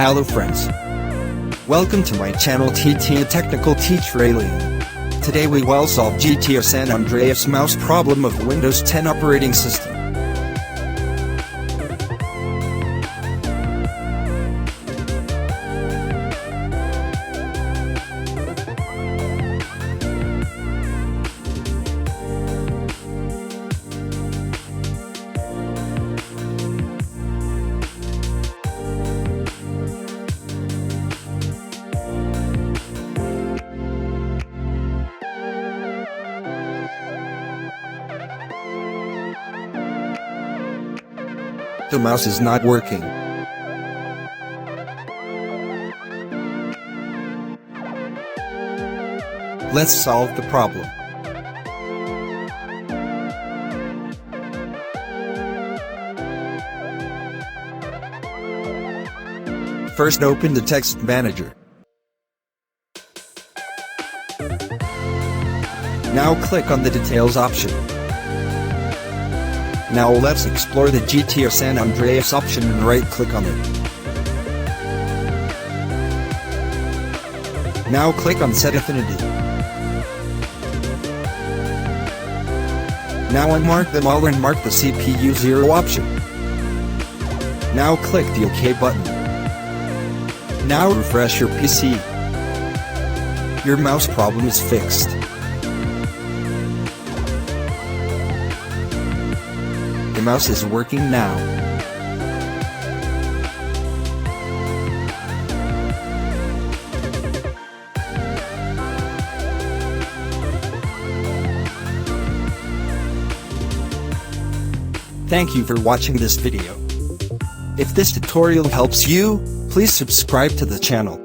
Hello friends. Welcome to my channel GTA Technical Teacher Alien. Today we will solve GTA San Andreas Mouse problem of Windows 10 operating system. The mouse is not working. Let's solve the problem. First, open the text manager. Now click on the details option. Now let's explore the GTA San Andreas option and right-click on it. Now click on Set Affinity. Now unmark them all and mark the CPU 0 option. Now click the OK button. Now refresh your PC. Your mouse problem is fixed. The mouse is working now. Thank you for watching this video. If this tutorial helps you, please subscribe to the channel.